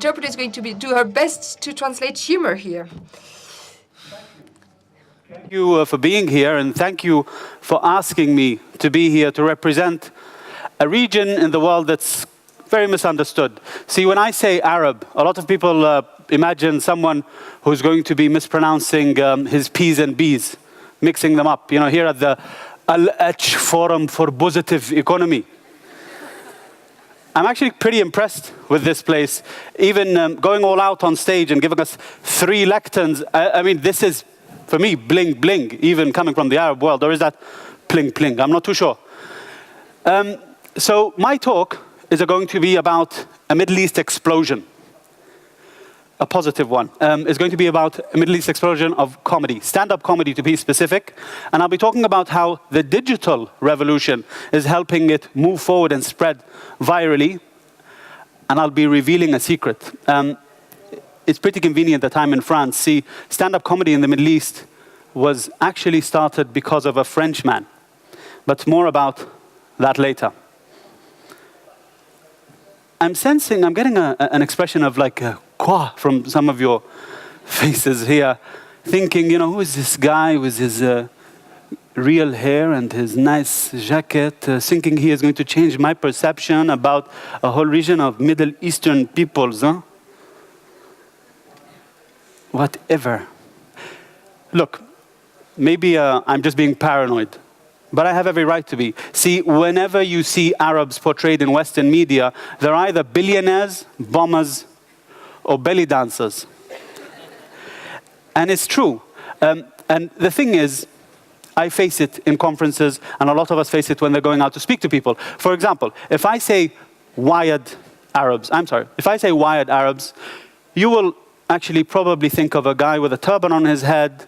interpreter is going to do her best to translate humor here. Thank you for being here, and thank you for asking me to be here to represent a region in the world that's very misunderstood. See, when I say Arab, a lot of people imagine someone who's going to be mispronouncing his P's and B's, mixing them up. You know, here at the LHFORUM for Positive Economy. I'm actually pretty impressed with this place. Even going all out on stage and giving us 3 lecterns. I mean, this is, for me, bling, bling, even coming from the Arab world. Or is that pling, pling? I'm not too sure. So my talk is going to be about a Middle East explosion. A positive one. It's going to be about a Middle East explosion of comedy, stand-up comedy to be specific. And I'll be talking about how the digital revolution is helping it move forward and spread virally. And I'll be revealing a secret. It's pretty convenient that I'm in France. See, stand-up comedy in the Middle East was actually started because of a Frenchman. But more about that later. I'm sensing, I'm getting an expression of like quoi from some of your faces here, thinking, you know, who is this guy with his real hair and his nice jacket, thinking he is going to change my perception about a whole region of Middle Eastern peoples, huh? Whatever. Look, maybe I'm just being paranoid. But I have every right to be. See, whenever you see Arabs portrayed in Western media, they're either billionaires, bombers, or belly dancers. And it's true. And the thing is, I face it in conferences, and a lot of us face it when they're going out to speak to people. For example, if I say wired Arabs, you will actually probably think of a guy with a turban on his head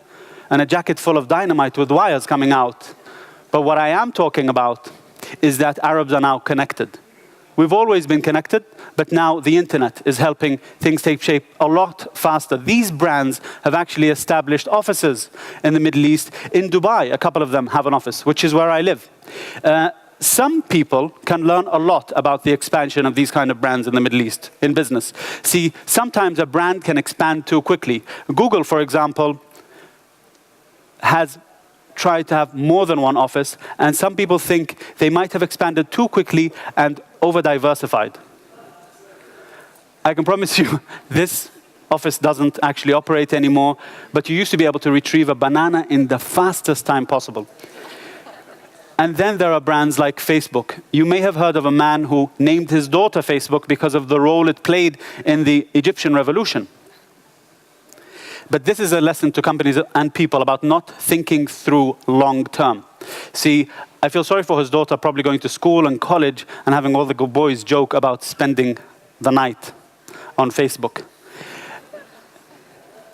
and a jacket full of dynamite with wires coming out. But what I am talking about is that Arabs are now connected. We've always been connected, but now the internet is helping things take shape a lot faster. These brands have actually established offices in the Middle East. In Dubai, a couple of them have an office, which is where I live. Some people can learn a lot about the expansion of these kind of brands in the Middle East in business. See, sometimes a brand can expand too quickly. Google, for example, has tried to have more than one office, and some people think they might have expanded too quickly and over-diversified. I can promise you, this office doesn't actually operate anymore, but you used to be able to retrieve a banana in the fastest time possible. And then there are brands like Facebook. You may have heard of a man who named his daughter Facebook because of the role it played in the Egyptian revolution. But this is a lesson to companies and people about not thinking through long term. See, I feel sorry for his daughter probably going to school and college and having all the good boys joke about spending the night on Facebook.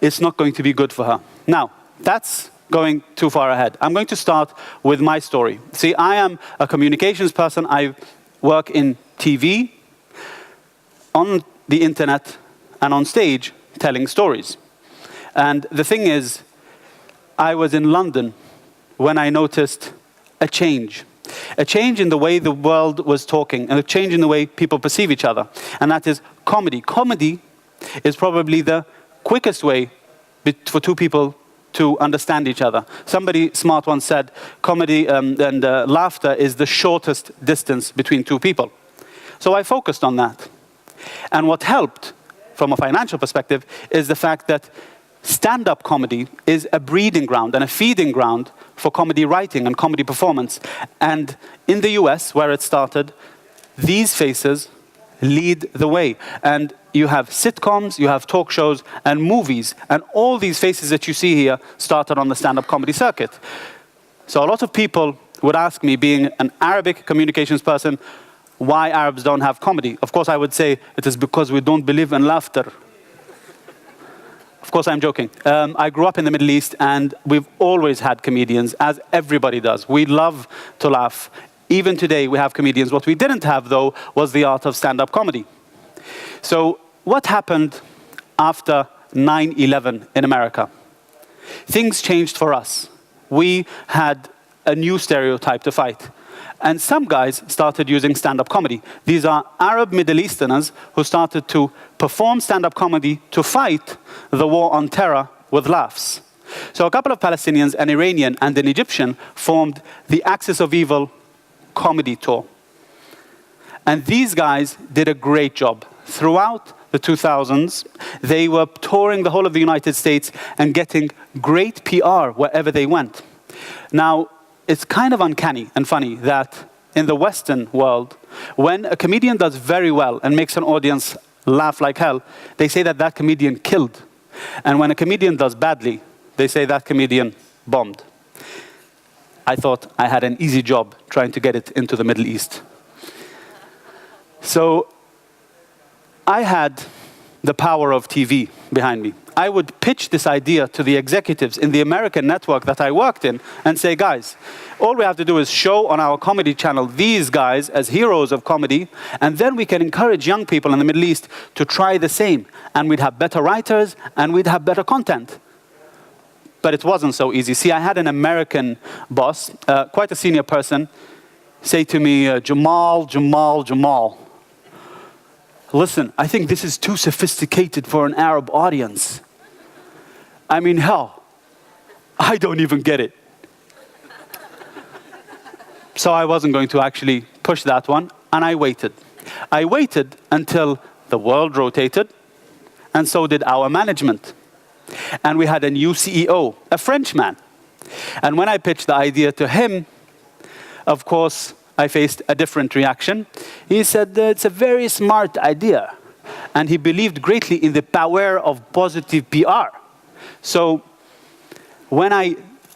It's not going to be good for her. Now, that's going too far ahead. I'm going to start with my story. See, I am a communications person. I work in TV, on the internet, and on stage telling stories. And the thing is, I was in London when I noticed a change in the way the world was talking, and a change in the way people perceive each other. And that is comedy. Comedy is probably the quickest way for two people to understand each other. Somebody smart once said, comedy and laughter is the shortest distance between two people. So I focused on that. And what helped, from a financial perspective, is the fact that stand-up comedy is a breeding ground and a feeding ground for comedy writing and comedy performance. And in the US, where it started, these faces lead the way. And you have sitcoms, you have talk shows, and movies. And all these faces that you see here started on the stand-up comedy circuit. So a lot of people would ask me, being an Arabic communications person, why Arabs don't have comedy. Of course, I would say it is because we don't believe in laughter. Of course, I'm joking. I grew up in the Middle East, and we've always had comedians, as everybody does. We love to laugh. Even today, we have comedians. What we didn't have, though, was the art of stand-up comedy. So what happened after 9/11 in America? Things changed for us. We had a new stereotype to fight. And some guys started using stand-up comedy. These are Arab Middle Easterners who started to perform stand-up comedy to fight the war on terror with laughs. So a couple of Palestinians, an Iranian and an Egyptian, formed the Axis of Evil comedy tour. And these guys did a great job. Throughout the 2000s, they were touring the whole of the United States and getting great PR wherever they went. Now, it's kind of uncanny and funny that in the Western world, when a comedian does very well and makes an audience laugh like hell, they say that that comedian killed. And when a comedian does badly, they say that comedian bombed. I thought I had an easy job trying to get it into the Middle East. So I had the power of TV behind me. I would pitch this idea to the executives in the American network that I worked in and say, guys, all we have to do is show on our comedy channel these guys as heroes of comedy, and then we can encourage young people in the Middle East to try the same. And we'd have better writers, and we'd have better content. But it wasn't so easy. See, I had an American boss, quite a senior person, say to me, Jamal, listen, I think this is too sophisticated for an Arab audience. I mean, hell, I don't even get it. So I wasn't going to actually push that one, and I waited. I waited until the world rotated, and so did our management. And we had a new CEO, a Frenchman. And when I pitched the idea to him, of course, I faced a different reaction. He said that it's a very smart idea. And he believed greatly in the power of positive PR. So when I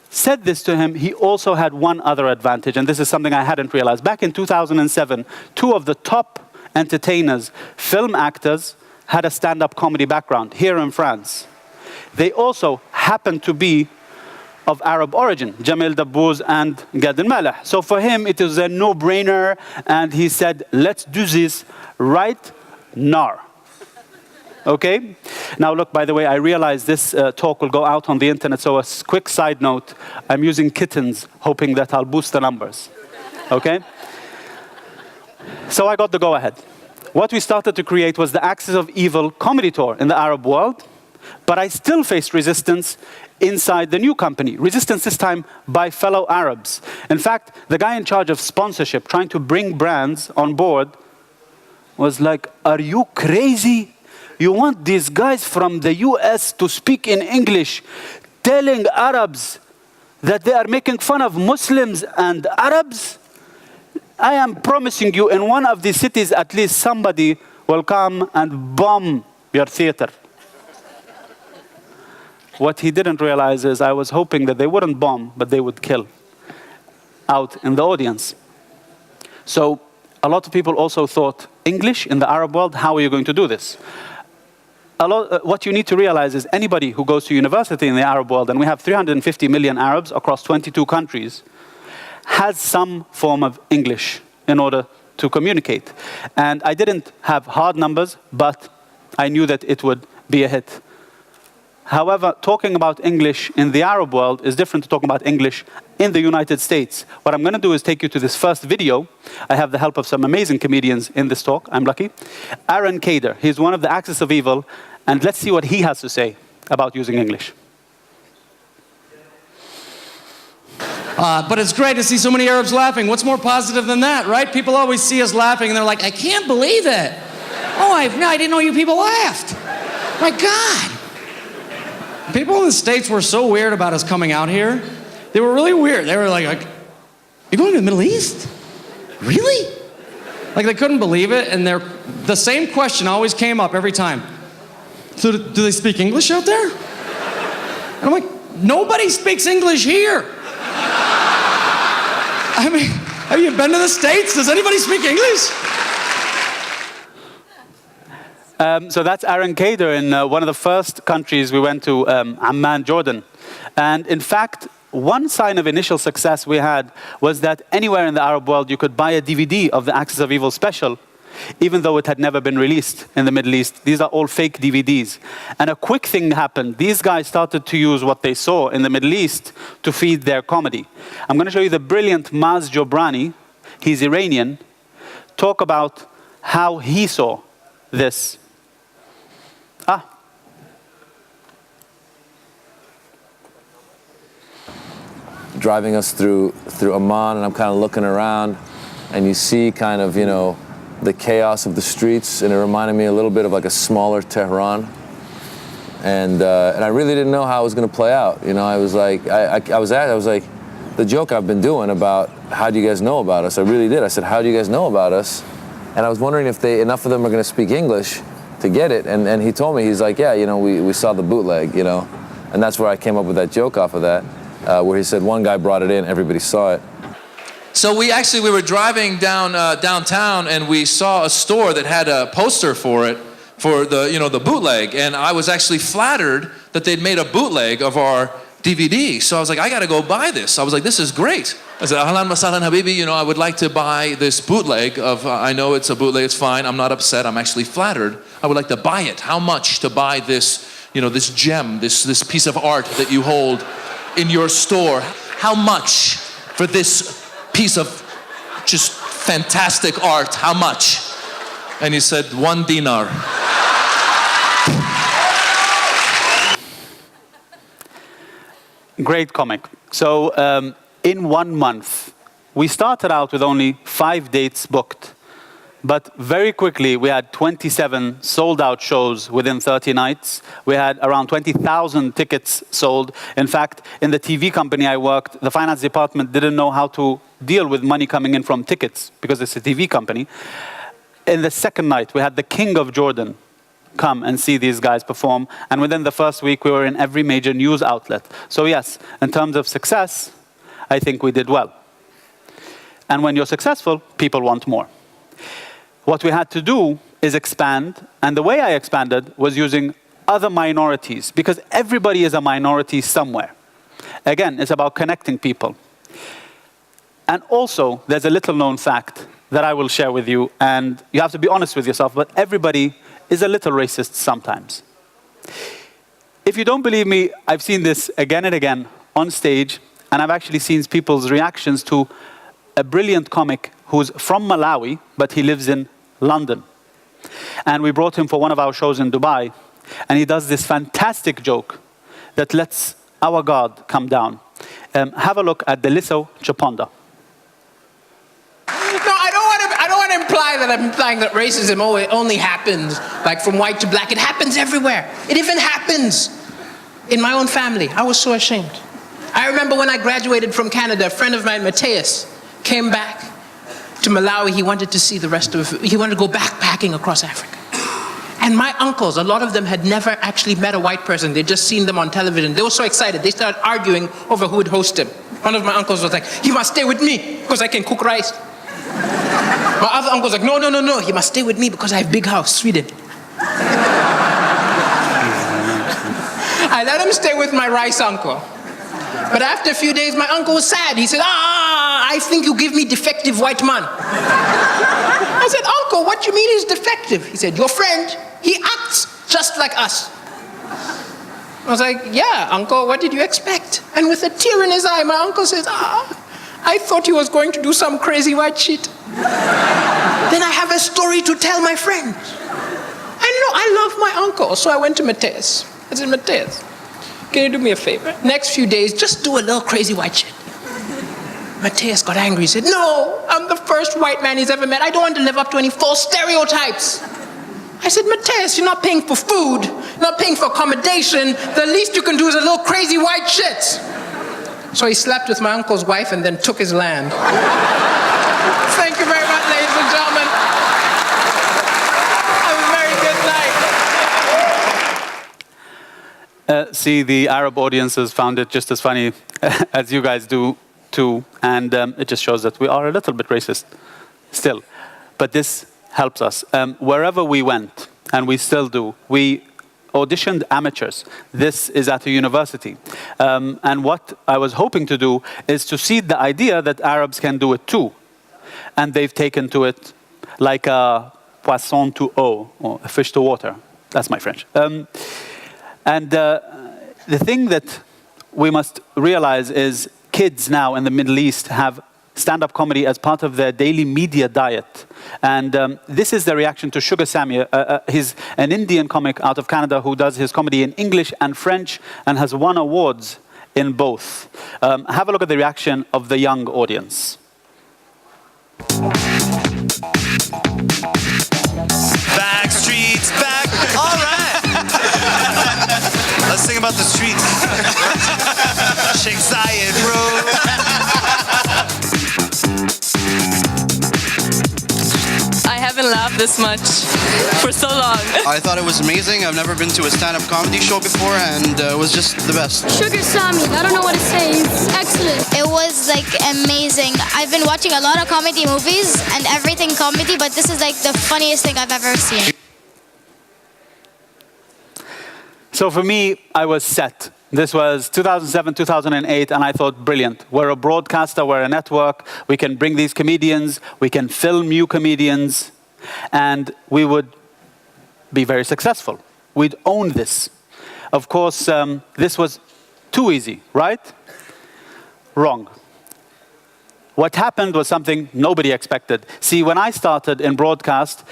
said this to him, he also had one other advantage, and this is something I hadn't realized. Back in 2007, two of the top entertainers, film actors, had a stand-up comedy background here in France. They also happened to be of Arab origin, Jamil Abu-Wardeh and Gad al-Maleh. So for him, it was a no-brainer, and he said, let's do this right now. Okay? Now look, by the way, I realize this talk will go out on the internet, so a quick side note, I'm using kittens, hoping that I'll boost the numbers. Okay? So I got the go-ahead. What we started to create was the Axis of Evil comedy tour in the Arab world, but I still faced resistance inside the new company. Resistance this time by fellow Arabs. In fact, the guy in charge of sponsorship, trying to bring brands on board, was like, are you crazy? You want these guys from the US to speak in English, telling Arabs that they are making fun of Muslims and Arabs? I am promising you, in one of these cities, at least somebody will come and bomb your theater. What he didn't realize is I was hoping that they wouldn't bomb, but they would kill out in the audience. So a lot of people also thought, English in the Arab world, how are you going to do this? What you need to realize is anybody who goes to university in the Arab world, and we have 350 million Arabs across 22 countries, has some form of English in order to communicate. And I didn't have hard numbers, but I knew that it would be a hit. However, talking about English in the Arab world is different to talking about English in the United States. What I'm going to do is take you to this first video. I have the help of some amazing comedians in this talk. I'm lucky. Aaron Kader, he's one of the Axis of Evil, and let's see what he has to say about using English. But it's great to see so many Arabs laughing. What's more positive than that, right? People always see us laughing, and they're like, I can't believe it. Oh, I didn't know you people laughed. My God. People in the States were so weird about us coming out here. They were really weird. They were like, you're going to the Middle East? Really? Like, they couldn't believe it, and the same question always came up every time. So do they speak English out there? And I'm like, nobody speaks English here. I mean, have you been to the States? Does anybody speak English? So that's Aaron Kader in one of the first countries we went to, Amman, Jordan. And in fact, one sign of initial success we had was that anywhere in the Arab world you could buy a DVD of the Axis of Evil special, even though it had never been released in the Middle East. These are all fake DVDs. And a quick thing happened. These guys started to use what they saw in the Middle East to feed their comedy. I'm going to show you the brilliant Maz Jobrani, he's Iranian, talk about how he saw this. Driving us through Amman, and I'm kind of looking around, and you see kind of, you know, the chaos of the streets, and it reminded me a little bit of like a smaller Tehran. And I really didn't know how it was going to play out. You know, I was like, I was like, the joke I've been doing about how do you guys know about us? I really did. I said, how do you guys know about us? And I was wondering if enough of them are going to speak English to get it. And he told me, he's like, yeah, you know, we saw the bootleg, you know, and that's where I came up with that joke off of that. Where he said one guy brought it in, everybody saw it. So we were driving downtown, and we saw a store that had a poster for it, for the bootleg, and I was actually flattered that they'd made a bootleg of our DVD. So I was like, I gotta go buy this. I was like, this is great. I said, Ahlan wa sahlan habibi, you know, I would like to buy this bootleg of, I know it's a bootleg, it's fine, I'm not upset, I'm actually flattered. I would like to buy it. How much to buy this, you know, this gem, this piece of art that you hold in your store? How much for this piece of just fantastic art? How much? And he said, 1 dinar. Great comic. So in 1 month, we started out with only 5 dates booked. But very quickly, we had 27 sold-out shows within 30 nights. We had around 20,000 tickets sold. In fact, in the TV company I worked, the finance department didn't know how to deal with money coming in from tickets because it's a TV company. In the second night, we had the King of Jordan come and see these guys perform. And within the first week, we were in every major news outlet. So yes, in terms of success, I think we did well. And when you're successful, people want more. What we had to do is expand, and the way I expanded was using other minorities, because everybody is a minority somewhere. Again, it's about connecting people. And also, there's a little known fact that I will share with you, and you have to be honest with yourself, but everybody is a little racist sometimes. If you don't believe me, I've seen this again and again on stage, and I've actually seen people's reactions to a brilliant comic who's from Malawi, but he lives in London. And we brought him for one of our shows in Dubai, and he does this fantastic joke that lets our guard come down. Have a look at the Liso Chaponda. No, I don't want to imply that I'm implying that racism only happens like from white to black. It happens everywhere. It even happens in my own family. I was so ashamed. I remember when I graduated from Canada, a friend of mine, Mateus, came back to Malawi. He wanted to see he wanted to go backpacking across Africa. And my uncles, a lot of them had never actually met a white person. They'd just seen them on television. They were so excited. They started arguing over who would host him. One of my uncles was like, "You must stay with me because I can cook rice." My other uncle was like, "No, no, no, no. You must stay with me because I have big house, Sweden." I let him stay with my rice uncle. But after a few days, my uncle was sad. He said, I think you give me defective white man. I said, "Uncle, what do you mean he's defective?" He said, "Your friend, he acts just like us." I was like, "Yeah, uncle, what did you expect?" And with a tear in his eye, my uncle says, "I thought he was going to do some crazy white shit. Then I have a story to tell my friends." I love my uncle. So I went to Mateus. I said, "Mateus, can you do me a favor? Next few days, just do a little crazy white shit." Mateus got angry. He said, "No, I'm the first white man he's ever met. I don't want to live up to any false stereotypes." I said, "Mateus, you're not paying for food, you're not paying for accommodation. The least you can do is a little crazy white shit." So he slept with my uncle's wife and then took his land. Thank you very much, ladies and gentlemen. Have a very good night. See, the Arab audiences found it just as funny as you guys do too, and it just shows that we are a little bit racist still. But this helps us. Wherever we went, and we still do, we auditioned amateurs. This is at a university. And what I was hoping to do is to seed the idea that Arabs can do it too. And they've taken to it like a poisson to eau, or a fish to water. That's my French. And the thing that we must realize is kids now in the Middle East have stand-up comedy as part of their daily media diet. And this is the reaction to Sugar Sammy. He's an Indian comic out of Canada who does his comedy in English and French and has won awards in both. Have a look at the reaction of the young audience. Back streets, back. All right. Let's sing about the streets. Sheikh Zayed Road. I haven't laughed this much for so long. I thought it was amazing. I've never been to a stand-up comedy show before, and it was just the best. Sugar Sammy, I don't know what to say. It's excellent. It was like amazing. I've been watching a lot of comedy movies and everything comedy, but this is like the funniest thing I've ever seen. So for me, I was set. This was 2007, 2008, and I thought, brilliant. We're a broadcaster, we're a network, we can bring these comedians, we can film new comedians, and we would be very successful. We'd own this. Of course, this was too easy, right? Wrong. What happened was something nobody expected. See, when I started in broadcast,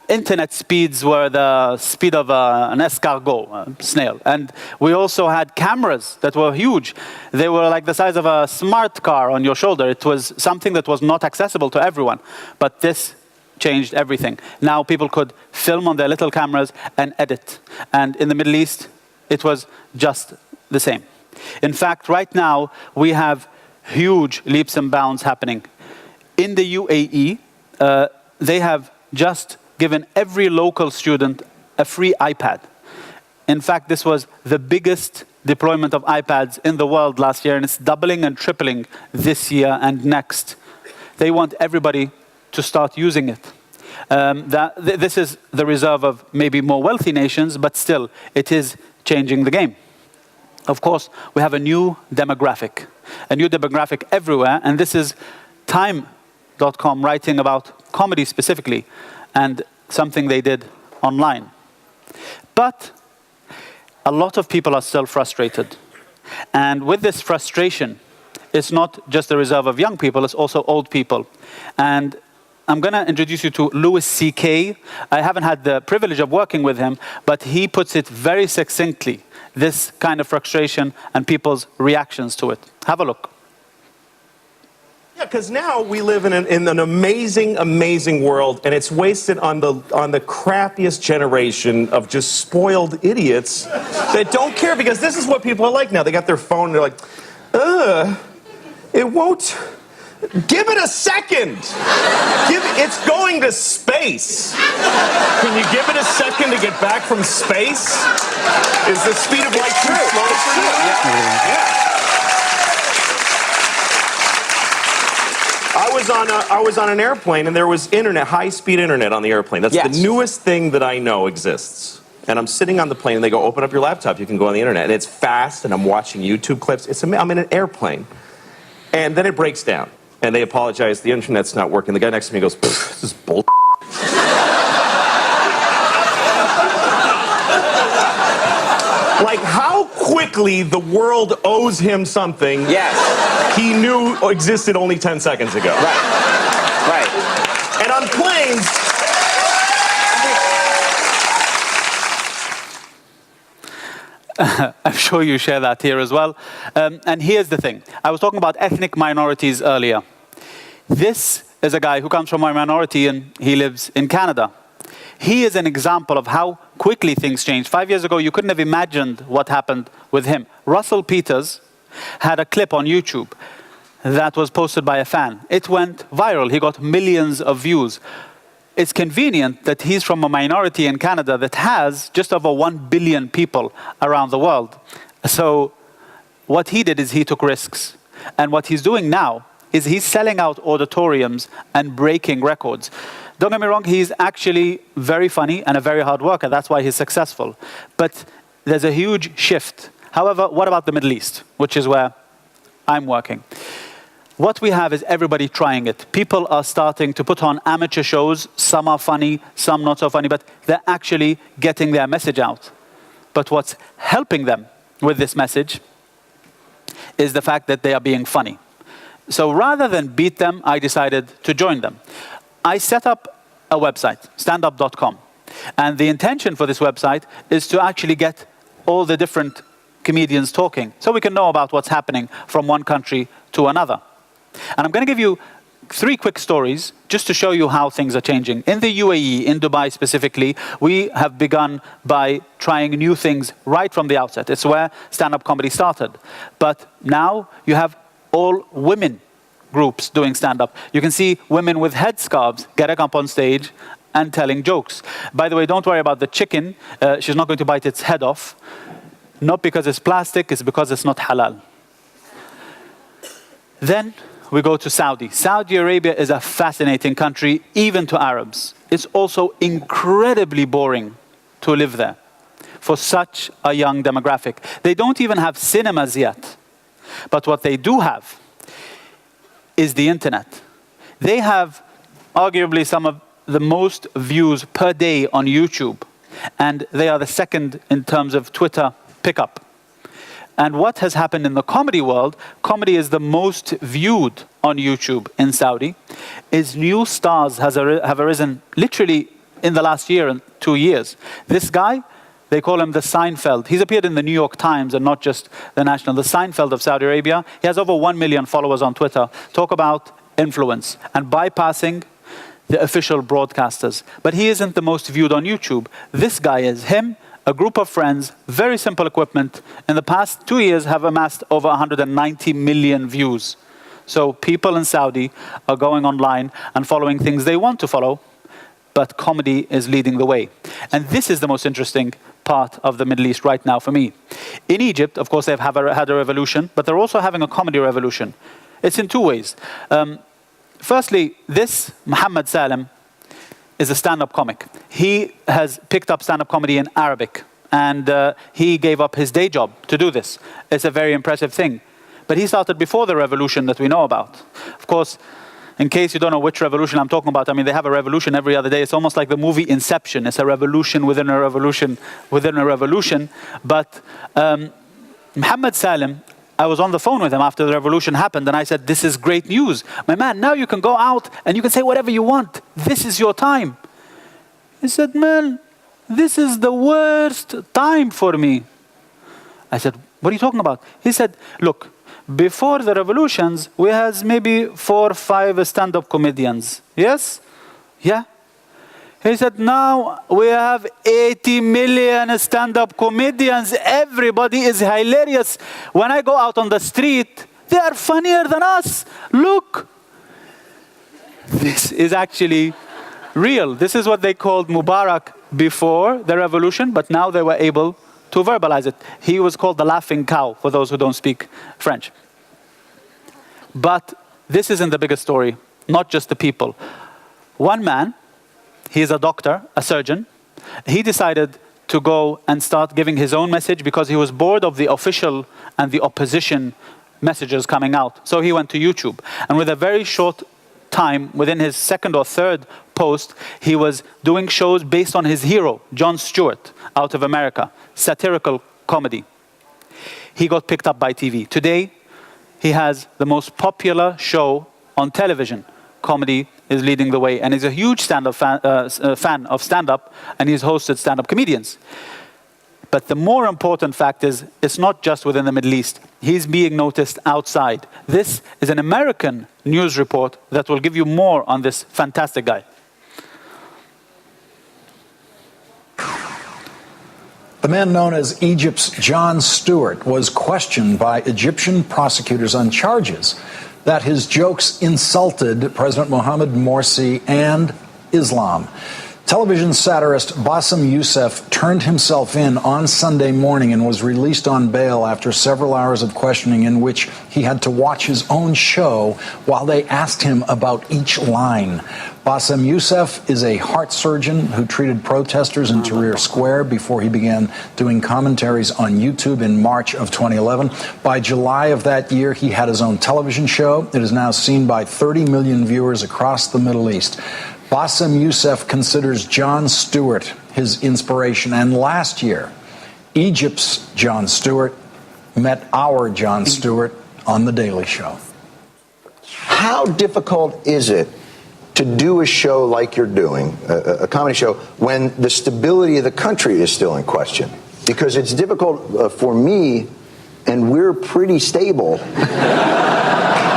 internet speeds were the speed of an escargot, a snail. And we also had cameras that were huge. They were like the size of a smart car on your shoulder. It was something that was not accessible to everyone. But this changed everything. Now people could film on their little cameras and edit. And in the Middle East, it was just the same. In fact, right now, we have huge leaps and bounds happening. In the UAE, they have just given every local student a free iPad. In fact, this was the biggest deployment of iPads in the world last year, and it's doubling and tripling this year and next. They want everybody to start using it. This is the reserve of maybe more wealthy nations, but still, it is changing the game. Of course, we have a new demographic everywhere, and this is Time.com writing about comedy specifically, and something they did online. But a lot of people are still frustrated. And with this frustration, it's not just the reserve of young people, it's also old people. And I'm going to introduce you to Louis C.K. I haven't had the privilege of working with him, but he puts it very succinctly, this kind of frustration and people's reactions to it. Have a look. Yeah, because now we live in an amazing, amazing world, and it's wasted on the crappiest generation of just spoiled idiots that don't care, because this is what people are like now. They got their phone, and they're like, it won't. Give it a second. It's going to space. Can you give it a second to get back from space? Is the speed of light too slow for you? Yeah. I was on an airplane, and there was internet, high-speed internet on the airplane. That's the newest thing that I know exists. And I'm sitting on the plane, and they go, open up your laptop, you can go on the internet. And it's fast, and I'm watching YouTube clips. I'm in an airplane. And then it breaks down. And they apologize, the internet's not working. The guy next to me goes, this is bull. Like, how quickly the world owes him something he knew existed only 10 seconds ago. Right. And on planes... I'm sure you share that here as well. And here's the thing. I was talking about ethnic minorities earlier. This is a guy who comes from a minority, and he lives in Canada. He is an example of how quickly things change. 5 years ago, you couldn't have imagined what happened with him. Russell Peters had a clip on YouTube that was posted by a fan. It went viral. He got millions of views. It's convenient that he's from a minority in Canada that has just over 1 billion people around the world. So what he did is he took risks. And what he's doing now is he's selling out auditoriums and breaking records. Don't get me wrong, he's actually very funny and a very hard worker. That's why he's successful. But there's a huge shift. However, what about the Middle East, which is where I'm working? What we have is everybody trying it. People are starting to put on amateur shows. Some are funny, some not so funny, but they're actually getting their message out. But what's helping them with this message is the fact that they are being funny. So rather than beat them, I decided to join them. I set up a website, standup.com. And the intention for this website is to actually get all the different comedians talking, so we can know about what's happening from one country to another. And I'm going to give you 3 quick stories just to show you how things are changing. In the UAE, in Dubai specifically, we have begun by trying new things right from the outset. It's where stand-up comedy started. But now you have all women groups doing stand-up. You can see women with headscarves getting up on stage and telling jokes. By the way, don't worry about the chicken. She's not going to bite its head off. Not because it's plastic, it's because it's not halal. Then we go to Saudi. Saudi Arabia is a fascinating country, even to Arabs. It's also incredibly boring to live there for such a young demographic. They don't even have cinemas yet. But what they do have is the internet. They have arguably some of the most views per day on YouTube. And they are the second in terms of Twitter pickup. And what has happened in the comedy world, comedy is the most viewed on YouTube in Saudi, is new stars have arisen literally in the last year and 2 years. This guy, they call him the Seinfeld. He's appeared in the New York Times and not just the National. The Seinfeld of Saudi Arabia. He has over 1 million followers on Twitter. Talk about influence and bypassing the official broadcasters. But he isn't the most viewed on YouTube. This guy is him. A group of friends, very simple equipment, in the past 2 years have amassed over 190 million views. So people in Saudi are going online and following things they want to follow, but comedy is leading the way. And this is the most interesting part of the Middle East right now for me. In Egypt, of course, they've had a revolution, but they're also having a comedy revolution. It's in 2 ways. Firstly, this Mohammed Salem is a stand-up comic. He has picked up stand-up comedy in Arabic, and he gave up his day job to do this. It's a very impressive thing. But he started before the revolution that we know about. Of course, in case you don't know which revolution I'm talking about, I mean, they have a revolution every other day. It's almost like the movie Inception. It's a revolution within a revolution within a revolution. But Mohammed Salem, I was on the phone with him after the revolution happened, and I said, this is great news. My man, now you can go out and you can say whatever you want. This is your time. He said, man, this is the worst time for me. I said, what are you talking about? He said, look, before the revolutions, we had maybe 4 or 5 stand-up comedians. Yes? Yeah. He said, now we have 80 million stand-up comedians. Everybody is hilarious. When I go out on the street, they are funnier than us. Look. This is actually real. This is what they called Mubarak before the revolution, but now they were able to verbalize it. He was called the laughing cow, for those who don't speak French. But this isn't the biggest story, not just the people. One man, he is a doctor, a surgeon. He decided to go and start giving his own message because he was bored of the official and the opposition messages coming out. So he went to YouTube. And with a very short time, within his 2nd or 3rd post, he was doing shows based on his hero, Jon Stewart, out of America, satirical comedy. He got picked up by TV. Today, he has the most popular show on television. Comedy is leading the way, and he's a huge stand-up fan of stand-up, and he's hosted stand-up comedians. But the more important fact is, it's not just within the Middle East. He's being noticed outside. This is an American news report that will give you more on this fantastic guy. The man known as Egypt's Jon Stewart was questioned by Egyptian prosecutors on charges that his jokes insulted President Mohamed Morsi and Islam. Television satirist Bassem Youssef turned himself in on Sunday morning and was released on bail after several hours of questioning in which he had to watch his own show while they asked him about each line. Bassem Youssef is a heart surgeon who treated protesters in Tahrir Square before he began doing commentaries on YouTube in March of 2011. By July of that year, he had his own television show. It is now seen by 30 million viewers across the Middle East. Bassem Youssef considers Jon Stewart his inspiration. And last year, Egypt's Jon Stewart met our Jon Stewart on The Daily Show. How difficult is it to do a show like you're doing, a comedy show, when the stability of the country is still in question? Because it's difficult for me, and we're pretty stable,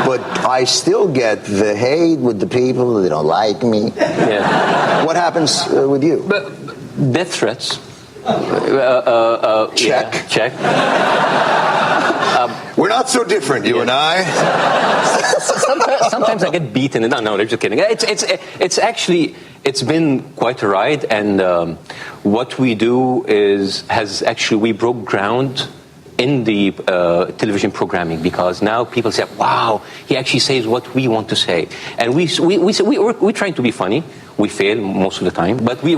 but I still get the hate with the people, they don't like me. Yeah. What happens with you? Death threats. Check. Yeah, check. We're not so different, you and I. Sometimes I get beaten. No, I'm just kidding. It's actually, it's been quite a ride, and what we do we broke ground in the television programming, because now people say, wow, he actually says what we want to say. And we're trying to be funny. We fail most of the time, but we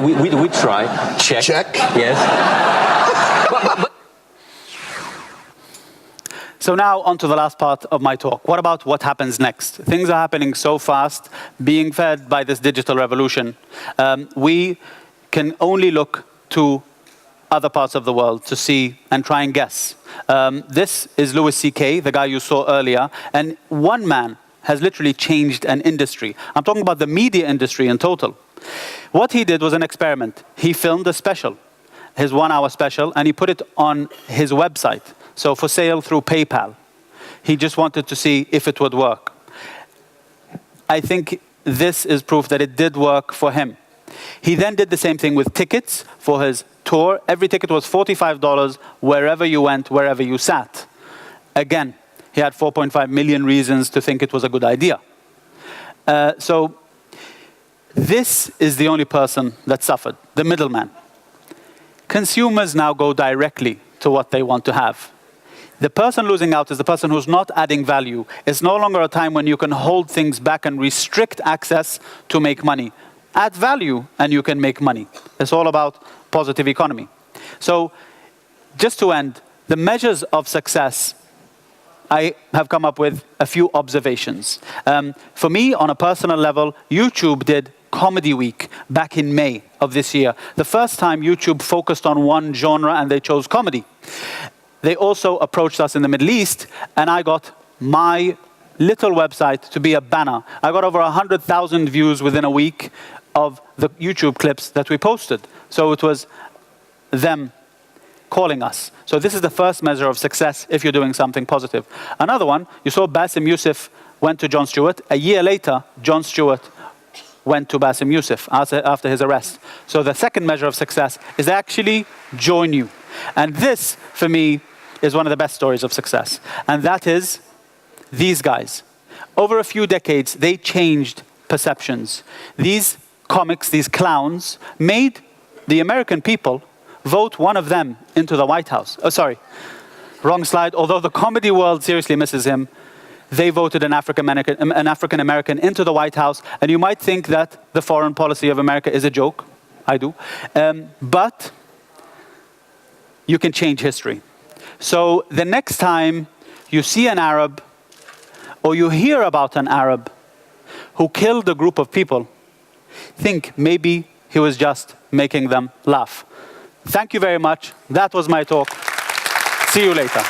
try. Check. Yes. So now on to the last part of my talk. What about what happens next? Things are happening so fast, being fed by this digital revolution. We can only look to other parts of the world to see and try and guess. This is Louis C.K., the guy you saw earlier, and one man has literally changed an industry. I'm talking about the media industry in total. What he did was an experiment. He filmed a special, his 1-hour special, and he put it on his website. So for sale through PayPal. He just wanted to see if it would work. I think this is proof that it did work for him. He then did the same thing with tickets for his tour. Every ticket was $45 wherever you went, wherever you sat. Again, he had 4.5 million reasons to think it was a good idea. So this is the only person that suffered, the middleman. Consumers now go directly to what they want to have. The person losing out is the person who's not adding value. It's no longer a time when you can hold things back and restrict access to make money. Add value and you can make money. It's all about positive economy. So just to end, the measures of success, I have come up with a few observations. For me, on a personal level, YouTube did Comedy Week back in May of this year. The first time YouTube focused on one genre and they chose comedy. They also approached us in the Middle East, and I got my little website to be a banner. I got over 100,000 views within a week of the YouTube clips that we posted. So it was them calling us. So this is the first measure of success if you're doing something positive. Another one, you saw Bassem Youssef went to Jon Stewart. A year later, Jon Stewart went to Bassem Youssef after his arrest. So the second measure of success is actually join you. And this, for me, is one of the best stories of success. And that is these guys. Over a few decades, they changed perceptions. These comics, these clowns, made the American people vote one of them into the White House. Oh, sorry, wrong slide. Although the comedy world seriously misses him, they voted an African-American into the White House. And you might think that the foreign policy of America is a joke. I do. But you can change history. So the next time you see an Arab or you hear about an Arab who killed a group of people, think maybe he was just making them laugh. Thank you very much. That was my talk. See you later.